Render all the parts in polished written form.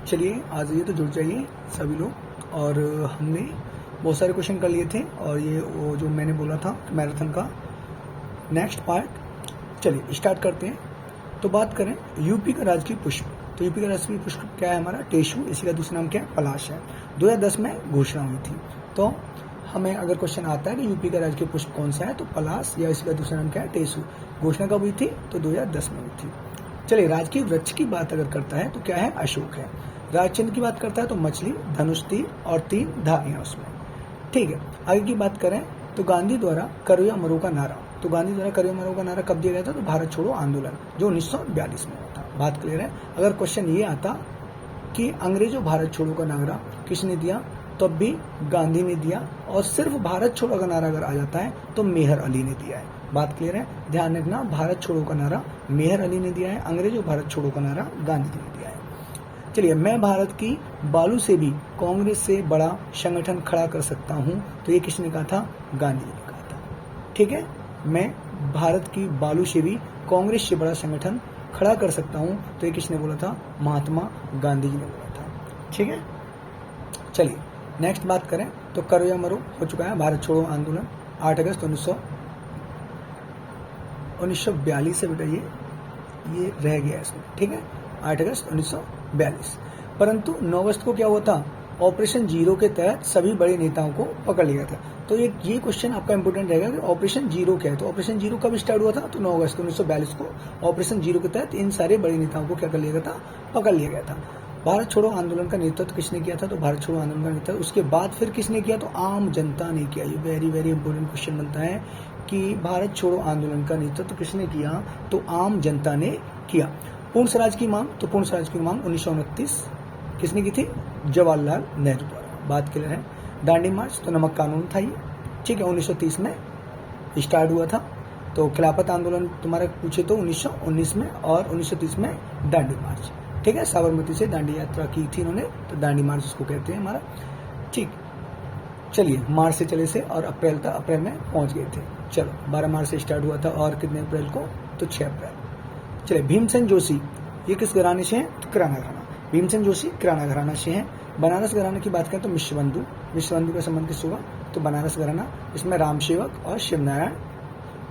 चलिए आ जाइए, तो जुड़ जाइए सभी लोग। और हमने बहुत सारे क्वेश्चन कर लिए थे, और ये वो जो मैंने बोला था मैराथन का नेक्स्ट पार्ट। चलिए स्टार्ट करते हैं। तो बात करें यूपी का राजकीय पुष्प, तो यूपी का राजकीय पुष्प क्या है हमारा? टेसु। इसी का दूसरा नाम क्या है? पलाश है। 2010 में घोषणा हुई थी। तो हमें अगर क्वेश्चन आता है कि यूपी का राजकीय पुष्प कौन सा है, तो पलाश, या इसी का दूसरा नाम क्या है? टेसु। घोषणा कब हुई थी? तो 2010 में हुई थी। चलिए राजकीय वृक्ष की बात अगर करता है तो क्या है? अशोक है। राजचिन्ह की बात करता है तो मछली, धनुष, तीर और 3 धारियां उसमें। ठीक है, आगे की बात करें तो गांधी द्वारा करो या मरो का नारा, तो गांधी द्वारा करो या मरो का नारा कब दिया गया था? तो भारत छोड़ो आंदोलन जो 1942 में हुआ था। बात क्लियर है। अगर क्वेश्चन ये आता कि अंग्रेजों भारत छोड़ो का नारा किसने दिया, तब भी गांधी ने दिया, और सिर्फ भारत छोड़ो का नारा अगर आ जाता है तो मेहर अली ने दिया है। बात क्लियर है, ध्यान रखना, भारत छोड़ो का नारा मेहर अली ने दिया है, अंग्रेजों भारत छोड़ो का नारा गांधी जी ने दिया है। चलिए, मैं भारत की बालू से भी कांग्रेस से बड़ा संगठन खड़ा कर सकता हूं, तो ये किसने कहा था? गांधी जी ने कहा था। ठीक है, मैं भारत की बालू से भी कांग्रेस से बड़ा संगठन खड़ा कर सकता हूं, तो ये किसने बोला था? महात्मा गांधी जी ने बोला था। ठीक है, चलिए नेक्स्ट बात करें तो करो या मरो हो चुका है। भारत छोड़ो आंदोलन 8 अगस्त 1942 से बेटा ये रह गया इसमें। ठीक है, 8 अगस्त 1942। परंतु 9 अगस्त को क्या हुआ था? ऑपरेशन जीरो के तहत सभी बड़े नेताओं को पकड़ लिया था। तो ये क्वेश्चन आपका इंपोर्टेंट रहेगा कि ऑपरेशन जीरो क्या है। तो ऑपरेशन जीरो कब स्टार्ट हुआ था? तो 9 अगस्त 1942 को ऑपरेशन जीरो के तहत इन सारे बड़े नेताओं को क्या कर लिया गया था? पकड़ लिया गया था। भारत छोड़ो आंदोलन का नेतृत्व किसने किया था? तो भारत छोड़ो आंदोलन का नेतृत्व उसके बाद फिर किसने किया? तो आम जनता ने किया। ये वेरी वेरी इंपॉर्टेंट क्वेश्चन बनता है कि भारत छोड़ो आंदोलन का नेतृत्व किसने किया? तो आम जनता ने किया। पूर्ण स्वराज की मांग, तो पूर्ण स्वराज की मांग 1929 किसने की थी? जवाहरलाल नेहरू द्वारा। बात क्लियर है। दांडी मार्च, तो नमक कानून था ये। ठीक है, 1930 में स्टार्ट हुआ था। तो खिलाफत आंदोलन तुम्हारा पूछे तो 1919 में, और 1930 में दांडी मार्च। ठीक है, साबरमती से दांडी यात्रा की थी इन्होंने, तो दांडी मार्च उसको कहते हैं हमारा। ठीक, चलिए मार्च से चले से और अप्रैल तक, अप्रैल में पहुंच गए थे। चलो 12 मार्च से स्टार्ट हुआ था, और कितने अप्रैल को? तो 6 अप्रैल। चलिए भीमसेन जोशी ये किस घराने से हैं? तो किराना घराना। भीमसेन जोशी किराना घराना से हैं। बनारस घराने की बात करें तो मिश्रबंधु, विश्वबंधु का संबंध किससे हुआ? तो बनारस घराना, इसमें राम सेवक और शिवनारायण।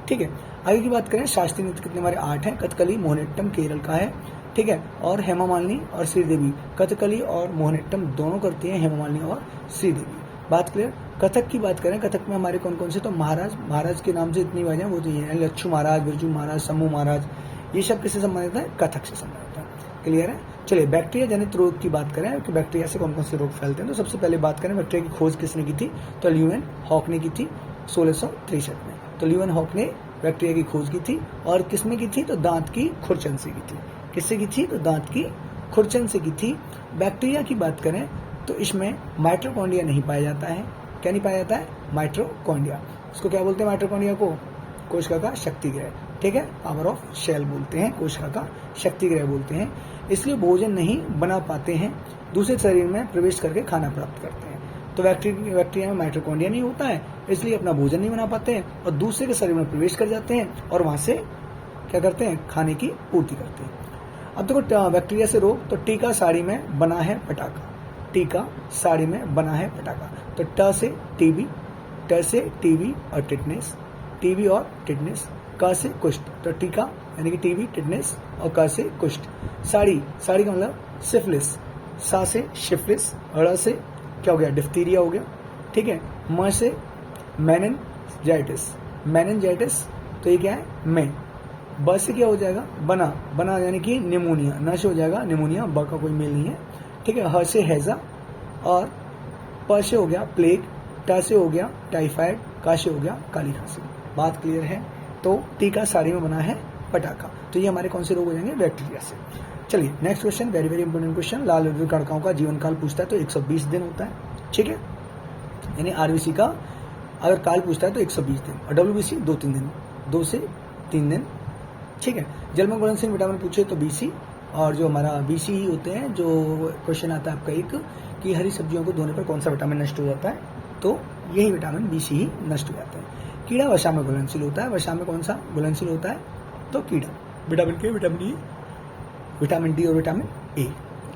ठीक है, आगे की बात करें शास्त्रीय नृत्य कितने हमारे? 8 हैं। कथकली मोहिनीअट्टम केरल का है। ठीक है, और हेमा मालिनी और श्रीदेवी कथकली और मोहिनीअट्टम दोनों करती हैं, हेमा मालिनी और श्रीदेवी। बात क्लियर। कथक की बात करें, कथक में हमारे कौन कौन से? तो महाराज के नाम से इतनी वजह वो तो ये है, लच्छू महाराज, बिरजू महाराज, समूह महाराज, ये सब किससे संबंधित है? कथक से संबंधित है। क्लियर है। चलिए बैक्टीरिया जनित रोग की बात करें कि बैक्टीरिया से कौन कौन से रोग फैलते हैं, तो सबसे पहले बात करें बैक्टीरिया की खोज किसने की थी? तो ल्यूएन हॉक ने की थी 1663 में। तो ल्यूएन हॉक ने बैक्टीरिया की खोज की थी, और किसमें की थी? तो दांत की खुरचन से की थी। किससे की थी? तो दांत की खुरचन से की थी। बैक्टीरिया की बात करें तो इसमें माइटोकॉन्ड्रिया नहीं पाया जाता है। क्या नहीं पाया जाता है? माइटोकॉन्ड्रिया। उसको क्या बोलते हैं माइटोकॉन्ड्रिया को? कोशिका का शक्ति ग्रह। ठीक है, पावर ऑफ शेल बोलते हैं, कोशिका का शक्ति ग्रह बोलते हैं। इसलिए भोजन नहीं बना पाते हैं, दूसरे शरीर में प्रवेश करके खाना प्राप्त करते हैं। तो बैक्टीरिया में माइटोकॉन्ड्रिया नहीं होता है, इसलिए अपना भोजन नहीं बना पाते हैं, और दूसरे के शरीर में प्रवेश कर जाते हैं, और वहां से क्या करते हैं? खाने की पूर्ति करते हैं। अब देखो बैक्टीरिया से रोग, तो टीका साड़ी में बना है पटाखा। टीका साड़ी में बना है पटाखा। तो ट से टीबी, ट से टीबी और टिटनेस, टीबी और टिटनेस। क से कुष्ठ, तो टीका यानी कि टीबी, टिटनेस, और क से कुष्ठ। साड़ी, साड़ी का मतलब सिफिलिस, सा से सिफिलिस, ड़ से क्या हो गया? डिफ्थीरिया हो गया। ठीक है, म से मेनिनजाइटिस, मेनिनजाइटिस, तो ये क्या है? में। ब से क्या हो जाएगा? बना, बना यानी कि निमोनिया। न से हो जाएगा निमोनिया, ब का कोई मेल नहीं है। ठीक है, ह से हैजा, और प से हो गया प्लेग, ट से हो गया टाइफाइड, का से हो गया काली खांसी। बात क्लियर है। तो टीका साड़ी में बना है पटाखा। तो ये हमारे कौन से रोग हो जाएंगे? बैक्टीरिया से। चलिए next question, very very important question. लाल रक्त कणिकाओं का जीवन काल पूछता है तो 120 दिन होता है। ठीक है, यानी आरबीसी का अगर काल पूछता है तो 120 दिन, और डब्ल्यूबीसी 2-3 दिन, 2 से 3 दिन। ठीक है, जल में घुलनशील विटामिन पूछे तो बीसी, और जो हमारा बीसी ही होते हैं। जो क्वेश्चन आता है आपका एक कि हरी सब्जियों को धोने पर कौन सा विटामिन नष्ट हो जाता है, तो यही विटामिन बीसी ही नष्ट हो जाता है। कीड़ा वसा में घुलनशील होता है। वसा में कौन सा घुलनशील होता है? तो कीड़ा। विटामिन के, विटामिन ई, विटामिन डी और विटामिन ए।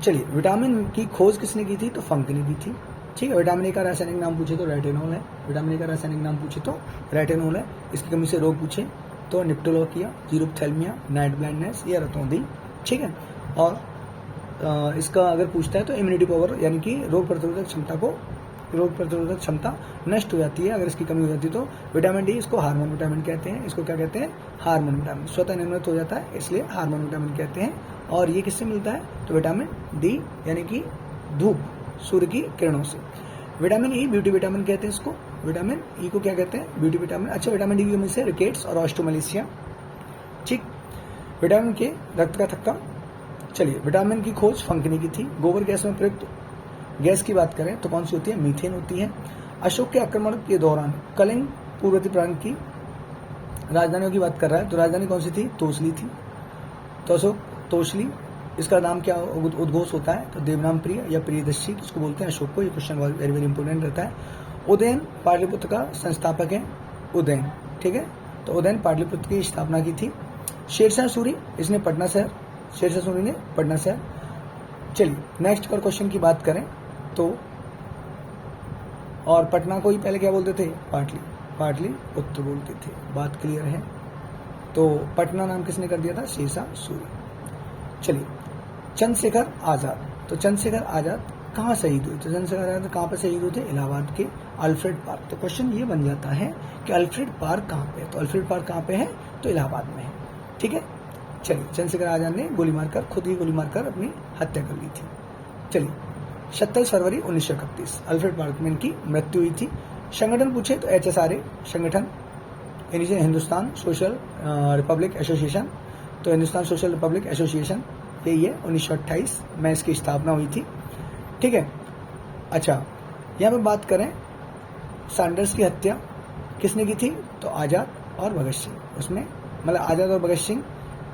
चलिए, विटामिन की खोज किसने की थी? तो फंक ने की थी। ठीक है, विटामिन ए का रासायनिक नाम पूछे तो रेटिनॉल है। विटामिन ए का रासायनिक नाम पूछे तो रेटिनॉल है। इसकी कमी से रोग पूछे तो निप्टोलोकिया, जीरोप्थेल्मिया, नाइट ब्लाइंडनेस या रतौंधी। ठीक है, और इसका अगर पूछता है तो इम्यूनिटी पावर यानी कि रोग प्रतिरोधक क्षमता नष्ट हो जाती है अगर इसकी कमी हो जाती है। तो विटामिन डी, इसको हार्मोन विटामिन कहते हैं। इसको क्या कहते हैं? Hormone vitamin. स्वतः निर्मित हो जाता है इसलिए हार्मोन विटामिन कहते हैं। और ये किससे मिलता है? तो विटामिन डी यानी कि धूप, सूर्य की किरणों से। विटामिन ई ब्यूटी विटामिन कहते हैं इसको। विटामिन ई को क्या कहते हैं? Beauty vitamin. अच्छा, विटामिन डी की कमी से रिकेट्स और ऑस्टियोमलेशिया। ठीक, विटामिन के रक्त का थक्का। चलिए, विटामिन की खोज फंक ने की थी। गोबर गैस में प्रयुक्त गैस की बात करें तो कौन सी होती है? मीथेन होती है। अशोक के आक्रमण के दौरान कलिंग पूर्ववर्ती प्रांत की राजधानियों की बात कर रहा है तो राजधानी कौन सी थी? तोसली थी। तो अशोक तोसली, इसका नाम क्या उद्घोष होता है? तो देवनाम प्रिय या प्रियदर्शी किसको बोलते हैं? अशोक को। ये क्वेश्चन वेरी वेरी इंपॉर्टेंट रहता है। उदयन पाटलिपुत्र का संस्थापक है। उदयन, ठीक है, तो उदयन पाटलिपुत्र की स्थापना की थी। शेरशाह सूरी, इसने पटना शहर, शेरशाह सूरी ने पटना शहर। चलिए, नेक्स्ट पर क्वेश्चन की बात करें तो, और पटना को ही पहले क्या बोलते थे? पाटलिपुत्र बोलते थे। बात क्लियर है? तो पटना नाम किसने कर दिया था? शेरशाह सूरी। चलिए, चंद्रशेखर आजाद, तो चंद्रशेखर आजाद कहाँ शहीद हुए? तो चंद्रशेखर आजाद कहाँ पर शहीद हुए थे? इलाहाबाद के अल्फ्रेड पार्क। तो क्वेश्चन ये बन जाता है कि अल्फ्रेड पार्क कहाँ पे है? तो अल्फ्रेड पार्क कहाँ पे है? तो इलाहाबाद में है। ठीक है, चलिए, चंद्रशेखर आजाद ने खुद ही गोली मारकर अपनी हत्या कर ली थी। चलिए, 27 फरवरी 1931 अल्फ्रेड पार्क में इनकी मृत्यु हुई थी। संगठन पूछे तो HSRA संगठन, हिंदुस्तान सोशल रिपब्लिक एसोसिएशन। तो हिंदुस्तान सोशल रिपब्लिक एसोसिएशन यही है, 1928 में इसकी स्थापना हुई थी। ठीक है, अच्छा, यहाँ पे बात करें सैंडर्स की हत्या किसने की थी? तो आज़ाद और भगत सिंह। उसमें मतलब आज़ाद और भगत सिंह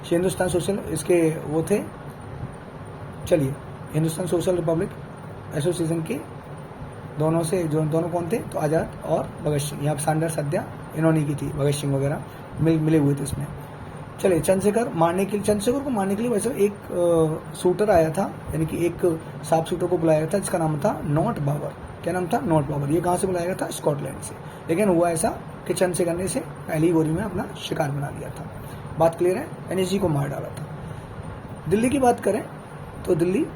हिंदुस्तान सोशल इसके वो थे। चलिए, हिंदुस्तान सोशल रिपब्लिक एसोसिएशन के दोनों कौन थे? तो आज़ाद और भगत सिंह। यहाँ पर सैंडर्स हत्या इन्होंने की थी, भगत सिंह वगैरह मिले हुए थे इसमें। चलिए, चंद्रशेखर को मारने के लिए वैसे एक शूटर आया था, यानी कि एक साफ शूटर को बुलाया था जिसका नाम था नॉट बाबर। क्या नाम था? नॉट बाबर। ये कहाँ से बुलाया था? स्कॉटलैंड से। लेकिन हुआ ऐसा कि चंद्रशेखर ने इसे पहली गोली में अपना शिकार बना लिया था। बात क्लियर है? यानी इसी को मार डाला था। दिल्ली की बात करें तो दिल्ली,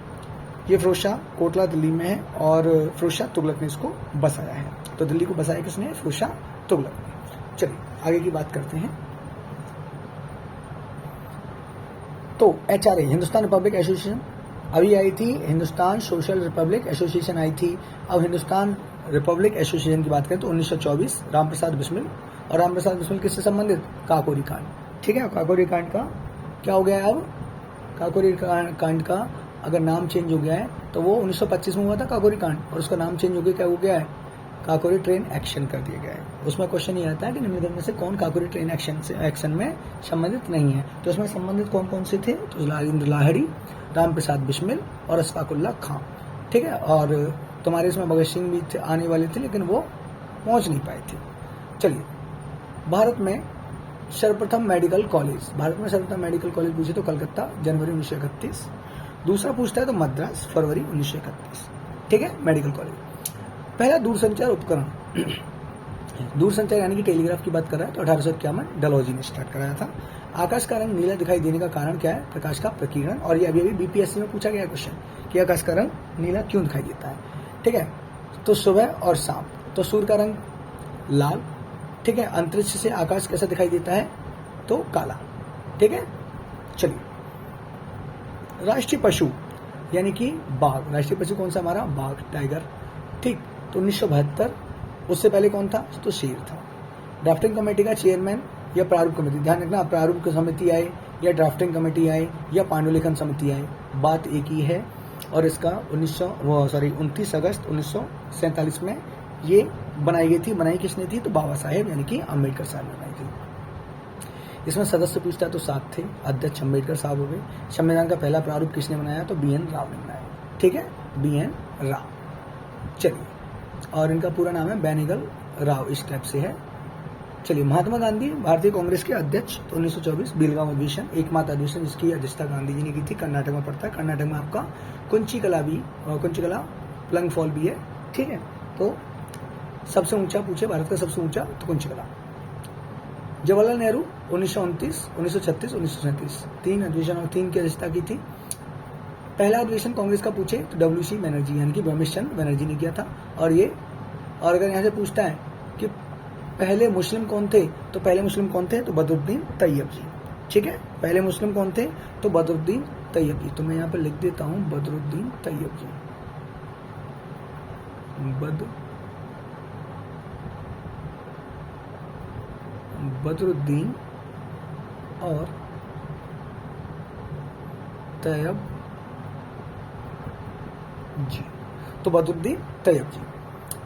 ये फिरोजशाह कोटला दिल्ली में है और फिरोजशाह तुगलक ने इसको बसाया है। तो दिल्ली को बसाया किसने? फिरोजशाह तुगलक ने। चलिए, आगे की बात करते हैं। तो HRA हिंदुस्तान रिपब्लिक एसोसिएशन अभी आई थी, हिंदुस्तान सोशल रिपब्लिक एसोसिएशन आई थी। अब हिंदुस्तान रिपब्लिक एसोसिएशन की बात करें तो 1924 रामप्रसाद बिस्मिल। और रामप्रसाद बिस्मिल किससे संबंधित? काकोरी कांड। ठीक है, काकोरी कांड का क्या हो गया है? अब काकोरी कांड का अगर नाम चेंज हो गया है तो वो 1925 में हुआ था काकोरी कांड, और उसका नाम चेंज हो गया, क्या हो गया है? काकोरी ट्रेन एक्शन कर दिया गया है। उसमें क्वेश्चन ये आता है कि निम्नलिखित में से कौन काकोरी ट्रेन एक्शन में संबंधित नहीं है? तो इसमें संबंधित कौन कौन से थे? तो राजेंद्र लाहिड़ी, रामप्रसाद बिस्मिल और अशफाकुल्लाह खां। ठीक है, और तुम्हारे इसमें भगत सिंह भी आने वाले थे लेकिन वो पहुंच नहीं पाए थे। चलिए, भारत में सर्वप्रथम मेडिकल कॉलेज पूछे तो कलकत्ता, जनवरी 1931। दूसरा पूछता है तो मद्रास, फरवरी 1931। ठीक है, मेडिकल कॉलेज। पहला दूरसंचार उपकरण दूरसंचार यानी कि टेलीग्राफ की बात कर रहा है तो 1851 डलहौजी ने स्टार्ट कराया था। आकाश का रंग नीला दिखाई देने का कारण क्या है? प्रकाश का प्रकीर्णन। और ये अभी BPSC में पूछा गया क्वेश्चन कि आकाश का रंग नीला क्यों दिखाई देता है। ठीक है, तो सुबह और शाम। तो सूर्य का रंग लाल। ठीक है, अंतरिक्ष से आकाश कैसा दिखाई देता है? तो काला। ठीक है, चलिए, राष्ट्रीय पशु यानी कि बाघ। राष्ट्रीय पशु कौन सा हमारा? बाघ, टाइगर। ठीक, तो 1972। उससे पहले कौन था? तो शेर था। ड्राफ्टिंग कमेटी का चेयरमैन या प्रारूप कमेटी, ध्यान रखना, प्रारूप समिति आए या ड्राफ्टिंग कमेटी आए या पांडुलिखन समिति आए, बात एक ही है। और इसका 29 अगस्त 1947 में ये बनाई गई थी। बनाई किसने थी? तो बाबा साहेब यानी कि अम्बेडकर साहब ने बनाई थी। इसमें सदस्य पूछता है तो 7 थे। अध्यक्ष अम्बेडकर साहब हो गए। संविधान का पहला प्रारूप किसने बनाया? तो BN राव ने बनाया। ठीक है, BN राव। चलिए, और इनका पूरा नाम है बेनिगल राव, इस टाइप से है। चलिए, महात्मा गांधी भारतीय कांग्रेस के अध्यक्ष, तो 1924 बेलगांव अधिवेशन, एकमात्र अधिवेशन जिसकी अध्यक्षता गांधी जी ने की थी, कर्नाटक में पड़ता है। कर्नाटक में आपका कुंचिकला प्लंग फॉल भी है, ठीक है। तो सबसे ऊंचा पूछे भारत का सबसे ऊंचा, तो कुंचिकला। जवाहरलाल नेहरू 1929, 1936, 1937 तीन अधिवेशन और 3 की अध्यक्षता की थी। पहला अधिवेशन कांग्रेस का पूछे तो WC बनर्जी यानी कि ब्रह्मेश चंद्र बनर्जी ने किया था। और अगर यहाँ से पूछता है कि पहले मुस्लिम कौन थे, तो पहले मुस्लिम कौन थे, तो बदरुद्दीन तैयब जी, ठीक है। पहले मुस्लिम कौन थे, तो बदरुद्दीन तैयब जी। तो मैं यहाँ पर लिख देता हूँ बदरुद्दीन तैयब जी, बदरुद्दीन और तैयब जी। तो बदरुद्दीन तैयब जी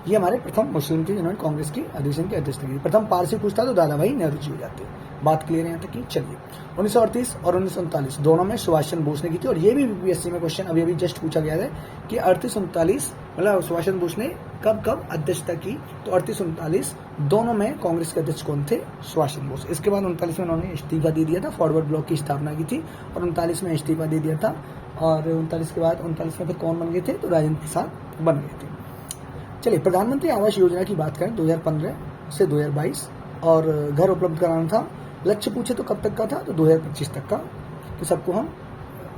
ये हमारे प्रथम मुस्लिम थे जिन्होंने कांग्रेस की अधिवेशन की अध्यक्षता की। प्रथम पारसी पूछता तो दादा भाई नेहरू जी हो जाते। बात क्लियर है यहाँ तक की। चलिए, 1938 और 1939 दोनों में सुभाष चंद्र बोस ने की थी। और ये भी यूपीएससी में क्वेश्चन अभी जस्ट पूछा गया है कि 38-39 मतलब सुभाष चंद्र बोस ने कब अध्यक्षता की, तो 38-39 दोनों में कांग्रेस के अध्यक्ष कौन थे, सुभाष चंद्र बोस। इसके बाद 39 में उन्होंने इस्तीफा दे दिया था, फॉरवर्ड ब्लॉक की स्थापना की थी और 39 में इस्तीफा दे दिया था। और 39 के बाद 39 में फिर कौन बन गए थे, तो राजेंद्र प्रसाद बन गए थे। चलिए, प्रधानमंत्री आवास योजना की बात करें 2015 से 2022 और घर उपलब्ध कराना था। लक्ष्य पूछे तो कब तक का था, तो 2025 तक का। तो सबको हम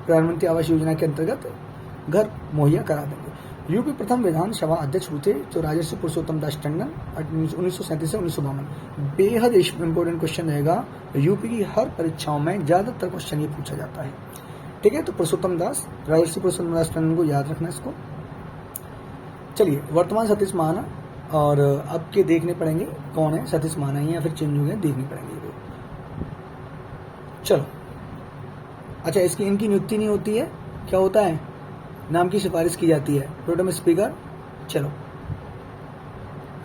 प्रधानमंत्री आवास योजना के अंतर्गत घर मुहैया करा देंगे। यूपी प्रथम विधानसभा अध्यक्ष हुए थे तो राजर्षि पुरुषोत्तम दास टंडन 1937 से 1952। बेहद इंपॉर्टेंट क्वेश्चन रहेगा, यूपी की हर परीक्षाओं में ज्यादातर क्वेश्चन ये पूछा जाता है, ठीक है। तो पुरुषोत्तम दास, राजर्षि पुरुषोत्तम दास टंडन को याद रखना इसको। चलिए, वर्तमान सतीश महाना और अब के देखने पड़ेंगे कौन है, सतीश महाना ही या फिर चेंज हो गए, देखने पड़ेंगे। चलो, अच्छा, इनकी नियुक्ति नहीं होती है, क्या होता है, नाम की सिफारिश की जाती है, प्रोटेम स्पीकर। चलो,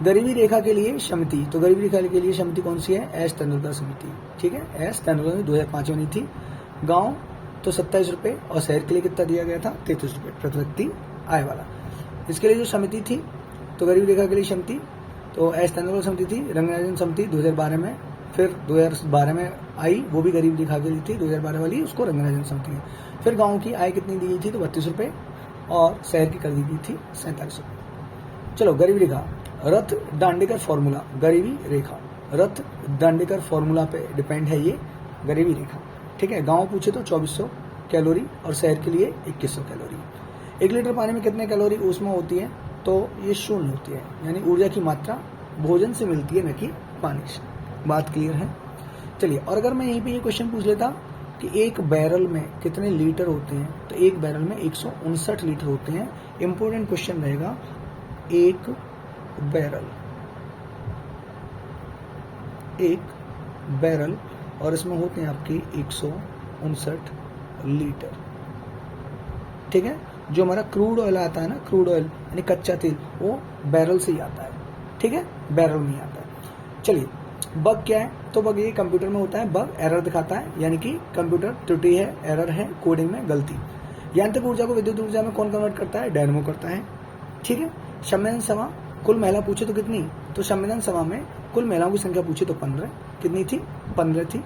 गरीबी रेखा के लिए समिति, तो गरीबी रेखा के लिए समिति कौन सी है, एस तेंदुलकर समिति, ठीक है। एस तेंदुलकर 2005 में बनी थी। गांव तो 27 रुपये और शहर के लिए कितना दिया गया था, 33 रुपये प्रति व्यक्ति आय वाला। इसके लिए जो समिति थी, तो गरीब रेखा के लिए समिति, तो एस तेंदुलकर समिति थी। रंगराजन समिति 2012 में, फिर 2012 में आई, वो भी गरीब रेखा के लिए थी, 2012 वाली, उसको रंगराजन समिति। फिर गांव की आय कितनी दी गई थी, तो 32 रुपये और शहर की कर दी गई थी 47 रुपये। चलो, गरीब रेखा, रथ दांडेकर फॉर्मूला, गरीबी रेखा रथ दांडेकर फॉर्मूला पे डिपेंड है ये गरीबी रेखा, ठीक है। गाँव पूछे तो 2400 कैलोरी और शहर के लिए 2100 कैलोरी। 1 लीटर पानी में कितने कैलोरी ऊष्मा होती है, तो ये 0 होती है, यानी ऊर्जा की मात्रा भोजन से मिलती है, न कि पानी से। बात क्लियर है। चलिए, और अगर मैं यहीं पे ये क्वेश्चन पूछ लेता कि एक बैरल में कितने लीटर होते हैं, तो एक बैरल में 159 लीटर होते हैं। इंपॉर्टेंट क्वेश्चन रहेगा, एक बैरल और इसमें होते हैं आपके 159 लीटर, ठीक है। जो हमारा क्रूड ऑयल आता है ना, क्रूड ऑयल यानी कच्चा तेल, वो बैरल से ही आता है, ठीक है, बैरल में ही आता है। चलिए, बग क्या है, तो बग ये कंप्यूटर में होता है, बग एरर दिखाता है, यानी कि कंप्यूटर त्रुटि है, एरर है, कोडिंग में गलती। यांत्रिक ऊर्जा को विद्युत ऊर्जा में कौन कन्वर्ट करता है, डायनेमो करता है, ठीक है। संविधान सभा कुल महिला पूछे तो कितनी, तो संविधान सभा में कुल महिलाओं की संख्या पूछे तो 15, कितनी थी, 15 थी।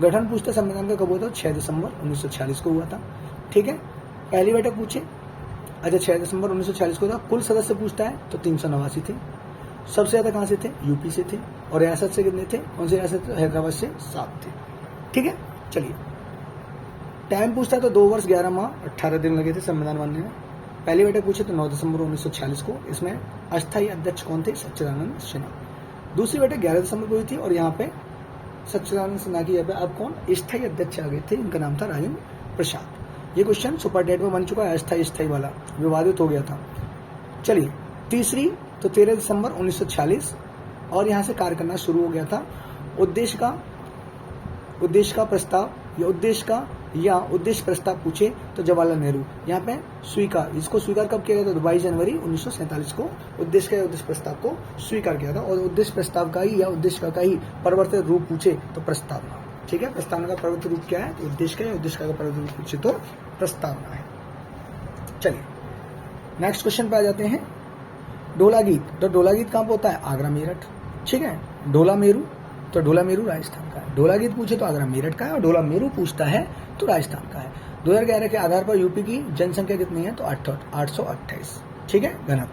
गठन पूछता संविधान का कब हुआ था, 6 दिसंबर 1946 को हुआ था, ठीक है। पहली बैठक पूछे, अच्छा 6 दिसंबर 1946 को था। कुल सदस्य पूछता है तो 389 थे। सबसे ज्यादा कहाँ से थे, यूपी से थे। और रियासत से कितने थे, कौन सी रियासत, हैदराबाद से 7 थे, ठीक है। चलिए, टाइम पूछता है तो 2 वर्ष 11 माह 18 दिन लगे थे संविधान बनने में। पहली बैठक पूछे तो 9 दिसंबर 1946 को। इसमें अस्थायी अध्यक्ष कौन थे, सच्चिदानंद सिन्हा। दूसरी बैठक 11 दिसंबर को हुई थी और यहाँ पे सच्चिदानंद सिन्हा की जगह अब कौन, स्थायी अध्यक्ष आ गए थे, इनका नाम था राजेंद्र प्रसाद। ये क्वेश्चन सुपर डेट में बन चुका है, अस्थायी वाला विवादित हो गया था। चलिए, तीसरी तो 13 दिसंबर 1946 और यहाँ से कार्य करना शुरू हो गया था। उद्देश्य का प्रस्ताव या उद्देश्य प्रस्ताव पूछे तो जवाहरलाल नेहरू। यहाँ पे स्वीकार, इसको स्वीकार कब किया गया था, 22 जनवरी 1947 को उद्देश्य प्रस्ताव को स्वीकार किया था। और उद्देश्य प्रस्ताव का ही या उद्देश्य का ही परिवर्तित रूप पूछे तो प्रस्तावना, ठीक है। प्रस्तावना का परिवर्तित रूप क्या है, तो उद्देश्य का या उद्देश्य का परिवर्तित रूप पूछे तो प्रस्तावना है। चलिए, नेक्स्ट क्वेश्चन पे आ जाते हैं। ढोला गीत, तो ढोला गीत कहाँ पे होता है, आगरा मेरठ, ठीक है। ढोला मेरू तो ढोला मेरू राजस्थान का है। ढोला गीत पूछे तो आगरा मेरठ का है, और ढोला मेरू पूछता है तो राजस्थान का है। 2011 के आधार पर यूपी की जनसंख्या कितनी है, तो 828। ठीक है, घनत्व,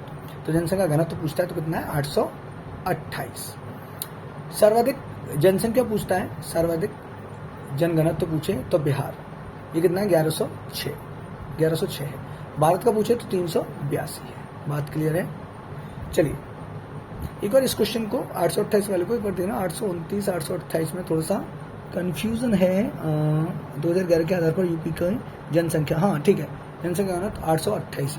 तो जनसंख्या घनत्व पूछता है तो कितना है, 828। सर्वाधिक जनसंख्या पूछता है, सर्वाधिक जनघनत्व पूछे तो बिहार, ये कितना है, 1106 है। भारत का पूछे तो 382 है। बात क्लियर है। चलिए एक बार इस क्वेश्चन को 828 वाले को एक बार देखना, 829 828 में थोड़ा सा कंफ्यूजन है। 2011 के आधार पर यूपी की जनसंख्या, हाँ ठीक है, जनसंख्या घनत्व 828।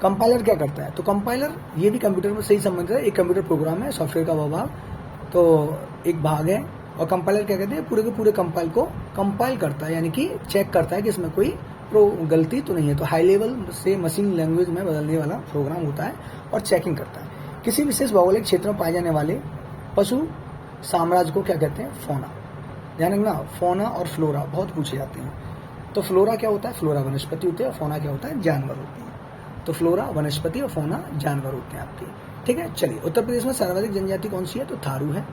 कंपाइलर क्या करता है, तो कंपाइलर ये भी कंप्यूटर में सही संबंधित है, एक कंप्यूटर प्रोग्राम है, सॉफ्टवेयर का वह भाग, तो एक भाग है। और कंपाइलर क्या कहते हैं, पूरे के पूरे कंपाइल को कंपाइल करता है, यानी कि चेक करता है कि इसमें कोई गलती तो नहीं है। तो हाई लेवल से मशीन लैंग्वेज में बदलने वाला प्रोग्राम होता है और चेकिंग करता है। किसी विशेष भौगोलिक क्षेत्र में पाए जाने वाले पशु साम्राज्य को क्या कहते हैं, फौना। ध्यान रखना, फौना और फ्लोरा बहुत पूछे जाते हैं। तो फ्लोरा क्या होता है, फ्लोरा वनस्पति होते हैं, और फौना क्या होता है, जानवर होते हैं। तो फ्लोरा वनस्पति और फौना जानवर होते हैं आपके। ठीक है, चलिए उत्तर प्रदेश में सर्वाधिक जनजाति कौन सी है, तो थारू है।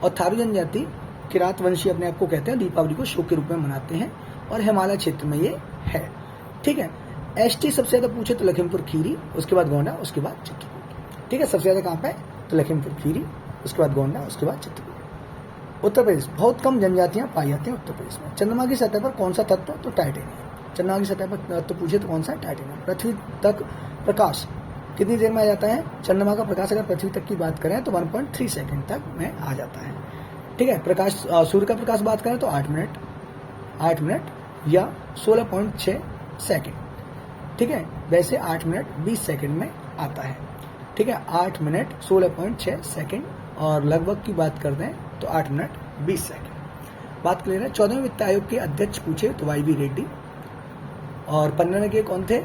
और थारू जनजाति किरात वंशी अपने आप को कहते हैं, दीपावली को शोक के रूप में मनाते हैं, और हिमालय क्षेत्र में ये है। ठीक है, एसटी सबसे ज्यादा पूछे तो लखीमपुर खीरी, उसके बाद गोंडा, उसके बाद चित्रकूट। ठीक है, सबसे ज्यादा कहाँ पे, तो लखीमपुर खीरी, उसके बाद गोंडा, उसके बाद चित्रकूट। उत्तर प्रदेश बहुत कम जनजातियां पाई जाती हैं उत्तर प्रदेश में। चंद्रमा की सतह पर कौन सा तत्व, तो टाइटेनियम। चंद्रमा की सतह पर तत्व पूछे तो कौन सा, टाइटेनियम। पृथ्वी तक प्रकाश कितनी देर में आ जाता है, चंद्रमा का प्रकाश अगर पृथ्वी तक की बात करें तो 1.3 सेकंड तक में आ जाता है। ठीक है, प्रकाश सूर्य का प्रकाश बात करें तो 8 मिनट या 16.6 सेकंड। ठीक है, वैसे 8 मिनट 20 सेकंड में आता है। ठीक है, 8 मिनट 16.6 सेकंड, और लगभग की बात कर दें तो 8 मिनट 20 सेकंड। बात क्लियर है। 14वें वित्त आयोग के अध्यक्ष पूछे तो वाई वी रेड्डी। और 15वें के कौन थे,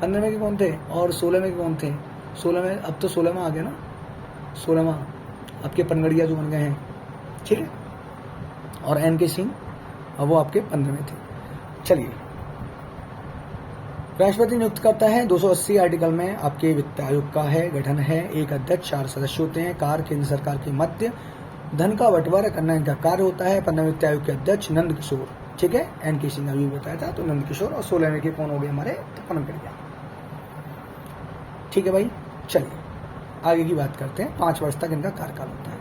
15वें के कौन थे, और 16वें के कौन थे। 16वें, अब तो 16वां आ गया ना, 16वां आपके पनगड़िया जो बन गए हैं। ठीक है, और एन के सिंह, वो आपके 15वें थे। चलिए, राष्ट्रपति नियुक्त करता है 280 आर्टिकल में आपके वित्त आयोग का है गठन है। एक अध्यक्ष, 4 सदस्य होते हैं। कार्य केंद्र सरकार के मध्य धन का बंटवारा करना इनका कार्य होता है। 15वें वित्त आयोग के अध्यक्ष नंद किशोर। ठीक है, एन के सिंह अभी बताया था, तो नंद किशोर। और 16वें के कौन हो गए हमारे, तो पनगड़िया। ठीक है भाई, चलिए आगे की बात करते हैं। 5 वर्ष तक इनका कार्यकाल होता है।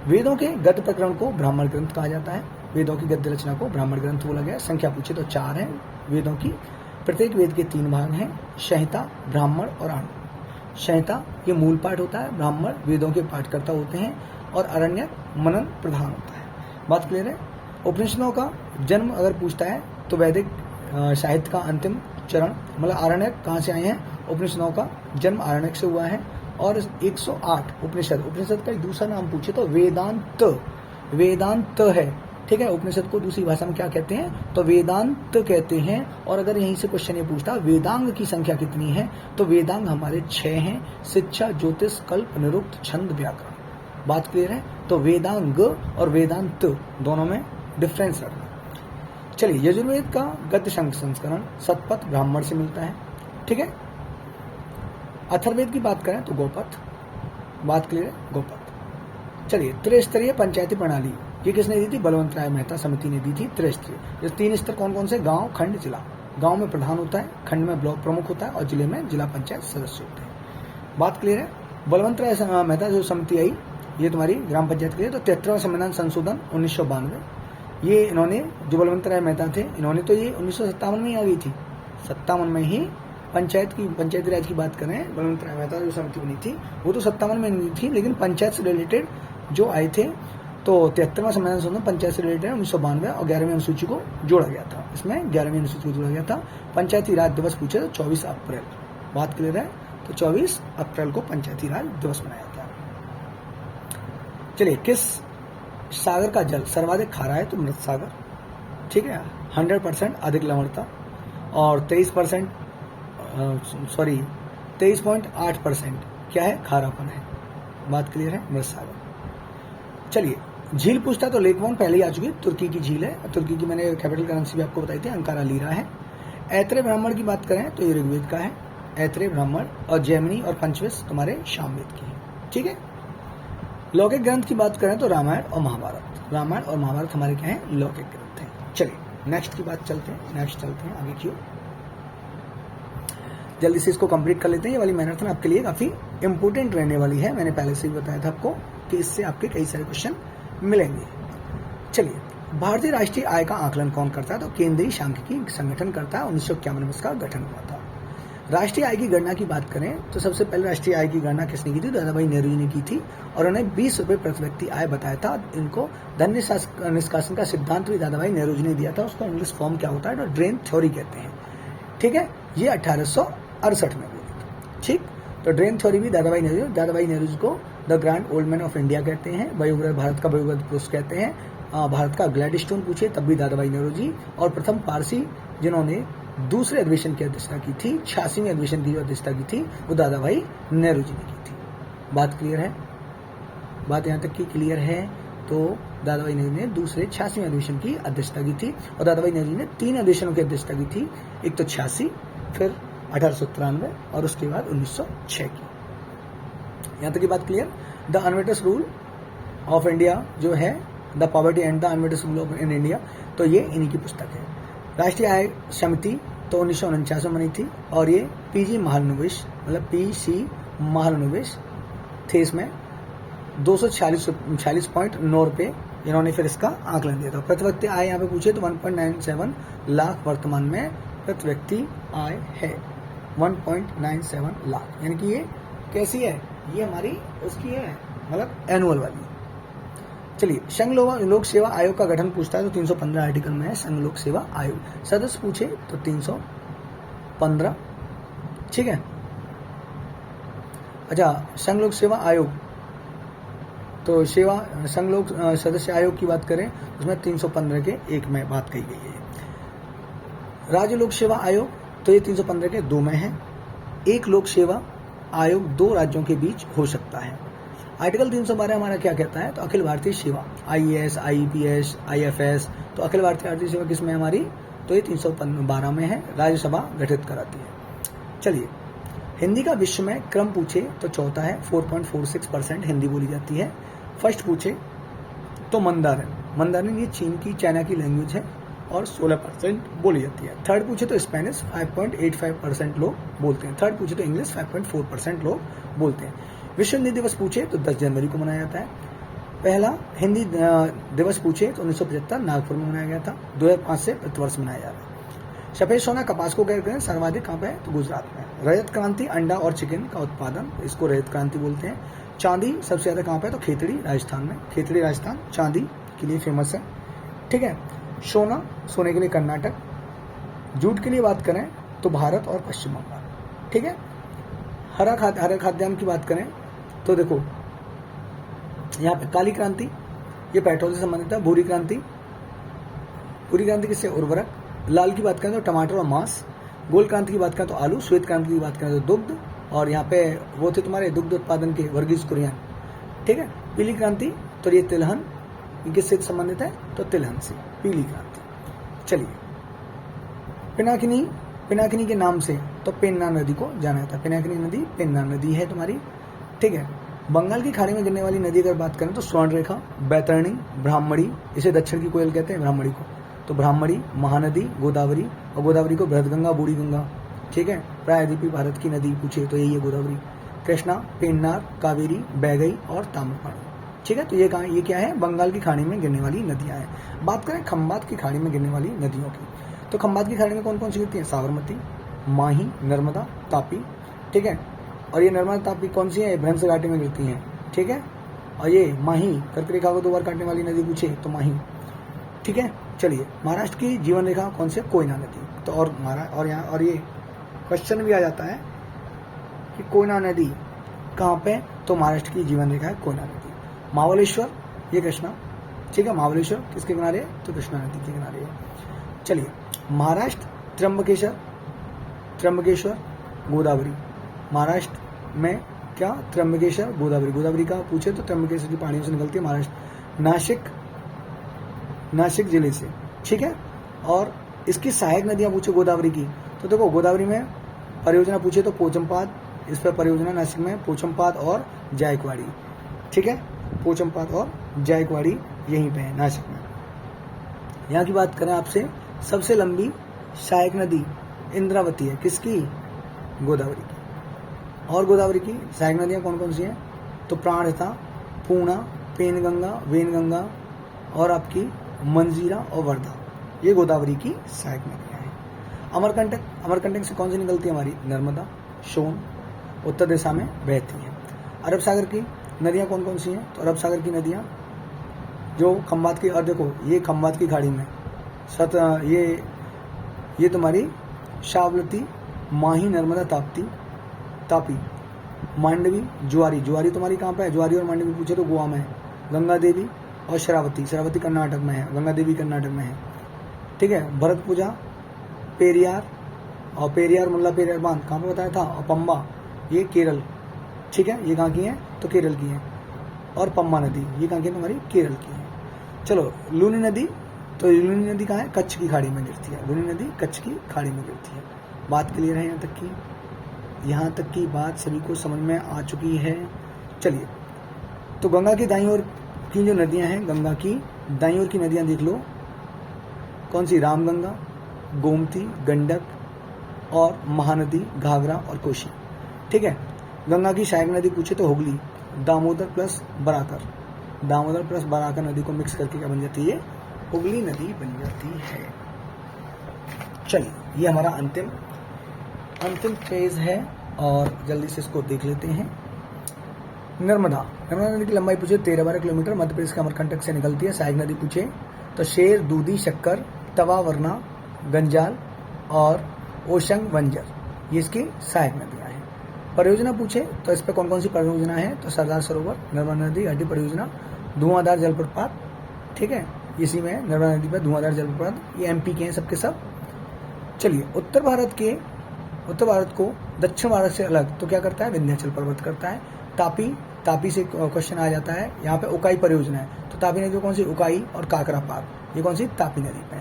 वेदों के गद्य प्रकरण को ब्राह्मण ग्रंथ कहा जाता है। वेदों की गद्य रचना को ब्राह्मण ग्रंथ बोला गया। संख्या पूछे तो 4 है वेदों की। प्रत्येक वेद के 3 भाग हैं, संहिता, ब्राह्मण और अरण्य। संहिता ये मूल पाठ होता है, ब्राह्मण वेदों के पाठकर्ता होते हैं, और अरण्य मनन प्रधान होता है। बात क्लियर है। उपनिषदों का जन्म अगर पूछता है तो वैदिक साहित्य का अंतिम चरण, मतलब आरण्यक कहाँ से आए हैं, उपनिषदों का जन्म आरण्यक से हुआ है। और 108 उपनिषद का एक दूसरा नाम पूछे तो वेदांत है। ठीक है, उपनिषद को दूसरी भाषा में क्या कहते हैं, तो वेदांत कहते हैं। और अगर यहीं से क्वेश्चन ये पूछता वेदांग की संख्या कितनी है, तो वेदांग हमारे 6 हैं, शिक्षा, ज्योतिष, कल्प, निरुक्त, छंद, व्याकरण। बात क्लियर है। तो वेदांग और वेदांत दोनों में डिफरेंस रखना। चलिए, यजुर्वेद का गद्य संस्करण शतपथ ब्राह्मण से मिलता है। ठीक है, अथर्ववेद की बात करें तो गौपथ। बात क्लियर है, गौपथ। चलिए, त्रिस्तरीय पंचायती प्रणाली ये किसने दी थी, बलवंत राय मेहता समिति ने दी थी। त्रिस्तरीय, ये 3 स्तर कौन कौन से, गांव, खंड, जिला। गांव में प्रधान होता है, खंड में ब्लॉक प्रमुख होता है, और जिले में जिला पंचायत सदस्य होते हैं। बात क्लियर है। बलवंत राय मेहता जो समिति आई, ये तुम्हारी ग्राम पंचायत के लिए। तो 73वां संविधान संशोधन 1992, ये इन्होंने, जो बलवंत राय मेहता थे, इन्होंने तो ये 1957 में ही आ गई थी। 57 में ही पंचायती राज की बात करें, बलवंत राय मेहता जो समिति बनी थी वो तो 57 में नहीं थी, लेकिन पंचायत से रिलेटेड जो आए थे, तो 73वां संविधान संशोधन पंचायत से रिलेटेड 1992, और 11वीं अनुसूची को जोड़ा गया था। इसमें 11वीं अनुसूची को जोड़ा गया था। पंचायती राज दिवस पूछे तो 24 अप्रैल। बात क्लियर है। तो 24 अप्रैल को पंचायती राज दिवस मनाया था। चलिए, किस सागर का जल सर्वाधिक खारा है, तो मृत सागर। ठीक है, 100% अधिक लवणता, और 23.8% क्या है, खारापन है। बात क्लियर है, मृत सागर। चलिए, झील पूछता तो लेक वन पहले ही आ चुकी है, तुर्की की झील है। तुर्की की मैंने कैपिटल करेंसी भी आपको बताई थी, अंकारा लीरा है। ऐत्रेय ब्राह्मण की बात करें तो ये ऋग्वेद का है। ऐत्रेय ब्राह्मण, और जैमिनी और पंचविश तुम्हारे सामवेद की है। ठीक है। लौकिक ग्रंथ की बात करें तो रामायण और महाभारत हमारे क्या हैं, लौकिक ग्रंथ हैं। चलिए नेक्स्ट की बात चलते हैं आगे क्यों, जल्दी से इसको कंप्लीट कर लेते हैं। ये वाली मैराथन आपके लिए काफी इंपॉर्टेंट रहने वाली है, मैंने पहले से ही बताया था आपको कि इससे आपके कई सारे क्वेश्चन मिलेंगे। चलिए, भारतीय राष्ट्रीय आय का आकलन कौन करता है, तो केंद्रीय सांख्यिकी संगठन करता है। 1951 में इसका गठन हुआ था। राष्ट्रीय आय की गणना की बात करें तो सबसे पहले राष्ट्रीय आय की गणना किसने की थी, दादा भाई नेहरू जी ने की थी, और उन्हें 20 रुपए प्रति व्यक्ति आय बताया था। इनको धन निष्कासन का सिद्धांत भी दादा भाई नेहरू जी ने दिया था, उसका इंग्लिश फॉर्म क्या होता है, तो ड्रेन थ्योरी कहते हैं। ठीक है, ये 1868 में हुई थी। ठीक, तो ड्रेन थ्योरी भी दादा भाई नेहरू जी को the grand old man of India कहते हैं, भारत का वयोवृद्ध पुरुष कहते हैं। भारत का ग्लैडस्टोन पूछे तब भी दादा भाई नेहरू जी, और प्रथम पारसी जिन्होंने दूसरे अधिवेशन की अध्यक्षता की थी, 86वें अधिवेशन की जो अध्यक्षता की थी, वो दादा भाई नेहरू जी ने की थी। बात क्लियर है, बात यहाँ तक की क्लियर है। तो दादा भाई नेहरू ने दूसरे 86वें अधिवेशन की अध्यक्षता की थी, और दादा भाई नेहरू जी ने 3 अधिवेशनों की अध्यक्षता की थी, एक तो 86, फिर 1893 और उसके बाद 1906 की। यहाँ तक की बात क्लियर। द अनवेटस रूल ऑफ इंडिया जो है, द पॉवर्टी एंड द अनवेटस रूल ऑफ इन इंडिया, तो ये इन्हीं की पुस्तक है। राष्ट्रीय आय समिति तो 1949 में बनी थी, और ये पीजी महालनोबिस मतलब पीसी महालनोबिस थे। इसमें 246.9 रुपये इन्होंने फिर इसका आकलन दिया था। प्रति व्यक्ति आय यहाँ पे पूछे तो 1.97 लाख वर्तमान में प्रति व्यक्ति आय है, 1.97 लाख, यानी कि ये कैसी है, ये हमारी उसकी है, मतलब एनुअल वाली। चलिए, संघ लोक सेवा आयोग का गठन पूछता है तो 315 आर्टिकल में है संघ लोक सेवा आयोग। सदस्य पूछे तो 315। ठीक है। अच्छा, संघ लोक सेवा आयोग तो संघ लोक सदस्य आयोग की बात करें उसमें 315 के एक में बात कही गई है। राज्य लोक सेवा आयोग तो ये 315 के 2 में है। एक लोक सेवा आयोग 2 राज्यों के बीच हो सकता है। आर्टिकल 312 हमारा क्या कहता है, तो अखिल भारतीय सेवा, IAS, IPS, IFS, तो अखिल भारतीय सेवा किस में हमारी, तो ये 312 में है, राज्यसभा गठित कराती है। चलिए, हिंदी का विश्व में क्रम पूछे तो चौथा है, 4.46% हिंदी बोली जाती है। फर्स्ट पूछे तो मंदारिन ये चाइना की लैंग्वेज है और 16% बोली जाती है। थर्ड पूछे तो स्पेनिश 5.85% लोग बोलते हैं। थर्ड पूछे तो इंग्लिश 5.4% लोग बोलते हैं। विश्व हिंदी दिवस पूछे तो 10 जनवरी को मनाया जाता है। पहला हिंदी दिवस पूछे तो 1975 नागपुर में मनाया गया था। 2005 से प्रतिवर्ष मनाया जा रहा है। सफेद सोना कपास को कहते हैं, सर्वाधिक कहाँ पे है, तो गुजरात में। रजत क्रांति अंडा और चिकन का उत्पादन, इसको रजत क्रांति बोलते हैं। चांदी सबसे ज्यादा कहाँ पे है, तो खेतड़ी राजस्थान में। खेतड़ी राजस्थान चांदी के लिए फेमस है। ठीक है। सोने के लिए कर्नाटक। जूट के लिए बात करें तो भारत और पश्चिम बंगाल। ठीक है। हरा खाद्यान्न की बात करें तो देखो यहाँ पे काली क्रांति, ये पेट्रोल से संबंधित है। भूरी क्रांति किससे, उर्वरक। लाल की बात करें तो टमाटर और मांस। गोल्ड क्रांति की बात करें तो आलू। श्वेत क्रांति की बात करें तो दुग्ध, और यहाँ पे वो थे तुम्हारे दुग्ध उत्पादन के वर्गीज कुरियन। ठीक है। पीली क्रांति तो ये तिलहन, किससे संबंधित है, तो तिलहन से पीली क्रांति। चलिए, पिनाकिनी के नाम से तो पेन्ना नदी को जाना जाता है। पिनाकिनी नदी पेन्ना नदी है तुम्हारी। ठीक है। बंगाल की खाड़ी में गिरने वाली नदी अगर बात करें तो स्वर्णरेखा, बैतरणी, ब्राह्मणी, इसे दक्षिण की कोयल कहते हैं ब्राह्मणी को, तो ब्राह्मणी, महानदी, गोदावरी, और गोदावरी को बृहदगंगा, बूढ़ी गंगा। ठीक है। प्रायद्वीपीय भारत की नदी पूछे तो यही है गोदावरी। कृष्णा, पेन्नार, कावेरी, बैगई और ताम्रपाणी। ठीक है। तो ये क्या है, बंगाल की खाड़ी में गिरने वाली नदियां हैं। बात करें खंबात की खाड़ी में गिरने वाली नदियों की, तो खंबात की खाड़ी में कौन कौन सी गिरती है, साबरमती, माही, नर्मदा, तापी। ठीक है। और ये नर्मदा तापी कौन सी है, भ्रंश घाटी में गिरती हैं। ठीक है। और ये माही, कर्क रेखा को 2 बार काटने वाली नदी पूछे तो माही। ठीक है। चलिए, महाराष्ट्र की जीवन रेखा कौन सी है, कोयना नदी। तो और ये क्वेश्चन भी आ जाता है कि कोयना नदी कहाँ पे, तो महाराष्ट्र की जीवन रेखा है कोयना नदी। महाबलेश्वर, ये कृष्णा। ठीक है। महाबलेश्वर किसके किनारे है, तो कृष्णा नदी के किनारे है। चलिए, महाराष्ट्र त्र्यंबकेश्वर, गोदावरी। महाराष्ट्र में क्या, त्र्यंबकेश्वर, गोदावरी का पूछे तो त्र्यंबकेश्वर की पहाड़ियों से निकलती है महाराष्ट्र, नासिक जिले से। ठीक है। और इसकी सहायक नदियां पूछे गोदावरी की, तो देखो गोदावरी में परियोजना पूछे तो पोचमपाद, इस पर परियोजना नासिक में पोचमपाद और जायकवाड़ी, ठीक है, पोचमपाद और जायकवाड़ी यहीं पे है नासिक में। यहाँ की बात करें आपसे, सबसे लंबी सहायक नदी इंद्रावती है, किसकी? गोदावरी की। और गोदावरी की सहायक नदियाँ कौन कौन सी हैं? तो प्राणहिता, पूर्णा, पेनगंगा, वेनगंगा और आपकी मंजीरा और वर्धा, ये गोदावरी की सहायक नदियाँ हैं। अमरकंटक, अमरकंटक से कौन सी निकलती है? हमारी नर्मदा, सोन, उत्तर दिशा में बहती हैं। अरब सागर की नदियाँ कौन कौन सी हैं? तो अरब सागर की नदियाँ जो खंबात की, और देखो ये खंबात की खाड़ी में ये तुम्हारी शावलती, माही, नर्मदा, तापी, मांडवी, ज्वारी, ज्वारी तुम्हारी कहाँ पे है? ज्वारी और मांडवी पूछे तो गोवा में है। गंगा देवी और शरावती, शरावती कर्नाटक में है, गंगा देवी कर्नाटक में है, ठीक है। भरतपुजा, पेरियार, और पेरियार मुल्ला पेरियार बांध कहाँ पे बताया था? और पंबा, ये केरल, ठीक है, ये कहाँ की है? तो केरल की है। और पम्बा नदी, ये कहाँ की है? तुम्हारी केरल की है। चलो लूनी नदी, तो लूनी नदी कहाँ है? कच्छ की खाड़ी में गिरती है। लूनी नदी कच्छ की खाड़ी में गिरती है। बात क्लियर है यहाँ तक की बात सभी को समझ में आ चुकी है। चलिए, तो गंगा की दाईं ओर की जो नदियां हैं, गंगा की दाईं ओर की नदियां देख लो, कौन सी? रामगंगा, गोमती, गंडक और महानदी, घाघरा और कोशी, ठीक है। गंगा की सहायक नदी पूछे तो हुगली, दामोदर प्लस बराकर, दामोदर प्लस बराकर नदी को मिक्स करके क्या बन जाती है? हुगली नदी बन जाती है। चलिए, ये हमारा अंतिम फेज है और जल्दी से इसको देख लेते हैं। नर्मदा नदी की लंबाई पूछे 13-12 किलोमीटर, मध्य प्रदेश के अमरकंटक से निकलती है। सहायक नदी पूछे तो शेर, दूधी, शक्कर, तवा, वरना, गंजाल और ओशंग, वंजर, ये इसकी सहायक नदियाँ हैं। परियोजना पूछे तो इस पर कौन कौन सी परियोजना है? तो सरदार सरोवर, नर्मदा नदी घाटी परियोजना, धुआंधार जलप्रपात, ठीक है, इसी में नर्मदा नदी पर धुआंधार जलप्रपात, ये एमपी के हैं सबके सब। चलिए, उत्तर भारत को दक्षिण भारत से अलग तो क्या करता है? विंध्याचल पर्वत करता है। तापी से क्वेश्चन आ जाता है। यहाँ पे उकाई परियोजना है, तो तापी नदी कौन सी? उकाई और काकरापार, ये कौन सी? तापी नदी पे।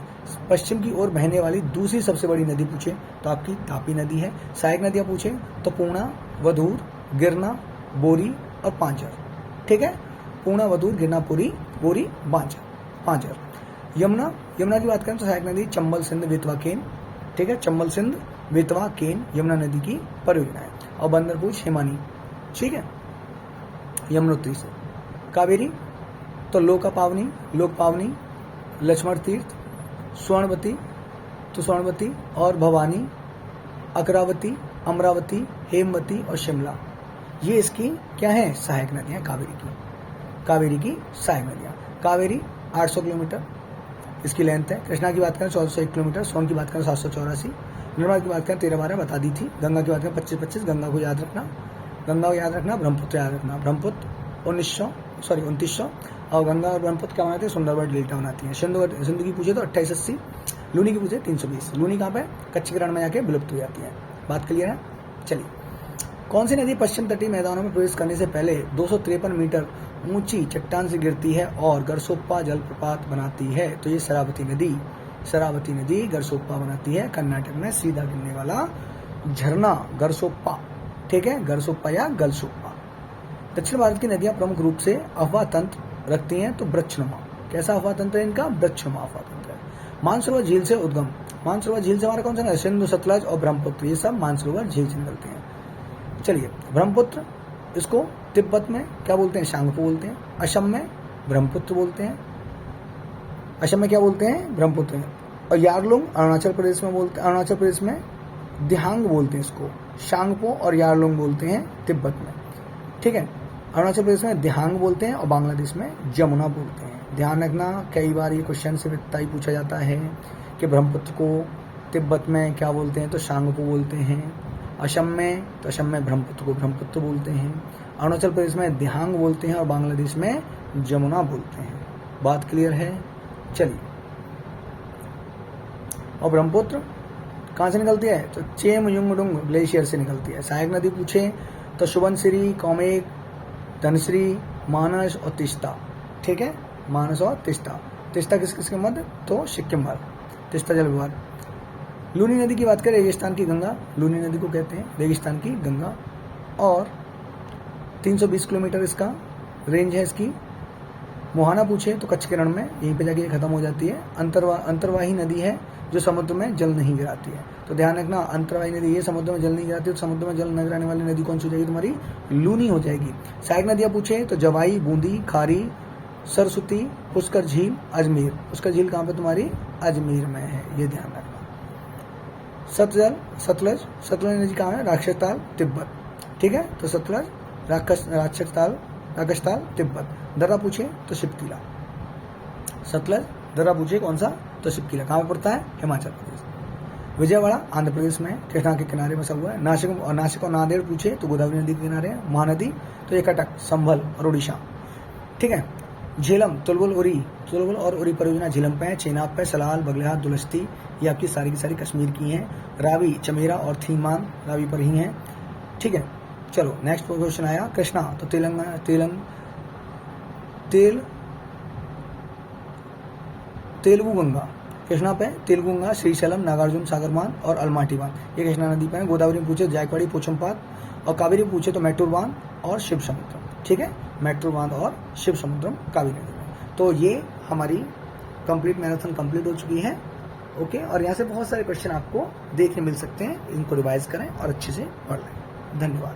पश्चिम की ओर बहने वाली दूसरी सबसे बड़ी नदी पूछे तो आपकी तापी नदी है। सहायक नदियाँ पूछे तो पूर्णा, वधूर, गिरना, बोरी और पांचर, ठीक है, पूर्णा, वधूर, गिरना, बोरी, पांचर। यमुना की बात करें तो सहायक नदी चंबल, सिंध, बेतवा, केन, ठीक है, चंबल, सिंध, बेतवा, केन यमुना नदी की परियोजना है। और बंदरपूछ, हिमानी, ठीक है, यमुनोत्री से। कावेरी तो लोक पावनी, लक्ष्मण तीर्थ, स्वर्णवती और भवानी, अकरावती, अमरावती, हेमवती और शिमला, ये इसकी क्या है? सहायक नदियाँ कावेरी की सहायक नदियाँ। कावेरी 800 किलोमीटर इसकी लेंथ है। कृष्णा की बात करें 1401 किलोमीटर, सोन की बात करें 784, नर्मदा की बात करें 13-12 बता दी थी, गंगा की बात करें 25-25, गंगा को याद रखना, ब्रह्मपुत्र याद रखना, ब्रह्मपुत्र 2900 और गंगा और ब्रह्मपुत्र क्या बनाती है? सुंदरबन डेल्टा बनाती है। सिंधु की पूछे तो 2880, लूनी की पूछे 320। लूनी कहाँ पे? कच्छ के रण में जाके विलुप्त हो जाती है। बात क्लियर है? चलिए, कौन सी नदी पश्चिम तटीय मैदानों में प्रवेश करने से पहले 253 मीटर ऊंची चट्टान से गिरती है और गरसोप्पा जलप्रपात बनाती है? तो ये शरावती नदी गरसोप्पा बनाती है। कर्नाटक में सीधा गिरने वाला झरना गरसोप्पा, ठीक है, गरसोप्पा या गलसोप्पा। दक्षिण भारत की नदियां प्रमुख रूप से अफवाह तंत्र रखती हैं तो वृक्षनुमा। कैसा अफवाह तंत्र है इनका? वृक्षनुमा अफवाह तंत्र है। मानसरोवर झील से उद्गम, मानसरोवर झील से हमारा कौन सा है? सिंधु, सतलज और ब्रह्मपुत्र, ये सब मानसरोवर झील से निकलते हैं। चलिए, ब्रह्मपुत्र इसको तिब्बत में क्या बोलते हैं? शांगपो बोलते हैं। असम में ब्रह्मपुत्र बोलते हैं। असम में क्या बोलते हैं? ब्रह्मपुत्र। और यारलुंग अरुणाचल प्रदेश में दिहांग बोलते हैं इसको। शांगपो और यारलुंग बोलते हैं तिब्बत में, ठीक है। अरुणाचल प्रदेश में दिहांग बोलते हैं और बांग्लादेश में जमुना बोलते हैं। ध्यान रखना, कई बार ये क्वेश्चन से इतना ही पूछा जाता है कि ब्रह्मपुत्र को तिब्बत में क्या बोलते हैं? तो शांगपो बोलते हैं। असम में ब्रह्मपुत्र को ब्रह्मपुत्र बोलते हैं। अरुणाचल प्रदेश में दिहांग बोलते हैं और बांग्लादेश में जमुना बोलते हैं। बात क्लियर है? चलिए, और ब्रह्मपुत्र कहाँ से निकलती है? तो चेमयुंगडुंग ग्लेशियर से निकलती है। सहायक नदी पूछे तो सुबनसिरी, कौमेक, धनश्री, मानस और तिस्ता, ठीक है, मानस और तिस्ता। तिस्ता किसके मध्य? तो सिक्किम भर, तिस्ता जल विवाद। लूनी नदी की बात करें, रेगिस्तान की गंगा, लूनी नदी को कहते हैं रेगिस्तान की गंगा, और 320 किलोमीटर इसका रेंज है इसकी। मोहाना पूछे तो कच्छ के रण में, यहीं पे जाके खत्म हो जाती है। अंतर्वाही नदी है जो समुद्र में जल नहीं गिराती है, तो ध्यान रखना, अंतर्वाही नदी ये समुद्र में जल नहीं गिराती, तो समुद्र में जल न गिराने वाली नदी कौन सी हो जाएगी तुम्हारी, लूनी हो जाएगी। सहायक नदियां पूछे तो जवाई, बूंदी, खारी, सरस्वती, पुष्कर झील, अजमेर। पुष्कर झील कहाँ पे तुम्हारी, अजमेर में है, ये ध्यान रखना। सतलज नदी कहाँ है, राक्षसताल, तिब्बत, ठीक है, तो सतलज, राक्षसताल, तिब्बत। दर्रा पूछे तो शिवकीला, सतलज दर्रा पूछे कौन सा, तो शिवकीला कहाँ पड़ता है, हिमाचल प्रदेश। विजयवाड़ा आंध्र प्रदेश में, कृष्णा के किनारे बसा हुआ है। नासिक और नांदेड़ पूछे तो गोदावरी नदी के किनारे है। महानदी तो ये कटक, संभल और उड़ीसा, ठीक है। झेलम, तुलबुल और उरी परियोजना झेलम पे है। चेनाब पे, सलाल, बगलिहात, दुलस्ती, ये आपकी सारी की सारी कश्मीर की हैं। रावी, चमेरा और थीमान रावी पर ही हैं, ठीक है। चलो नेक्स्ट क्वेश्चन आया, कृष्णा तो तेलुगु गंगा, कृष्णा पे तेलुगु गंगा, श्रीशैलम, नागार्जुन सागर बांध और अलमाटी बांध, ये कृष्णा नदी पे है। गोदावरी में पूछे जायकवाड़ी, पोचमपात, और कावेरी पूछे तो मैटूर बांध और शिव समुद्रम, ठीक है, मैटूर बांध और शिव समुद्रम कावेरी नदी में। तो ये हमारी कंप्लीट मैराथन कंप्लीट हो चुकी है, ओके। और यहाँ से बहुत सारे क्वेश्चन आपको देखने मिल सकते हैं, इनको रिवाइज करें और अच्छे से पढ़ लें। धन्यवाद।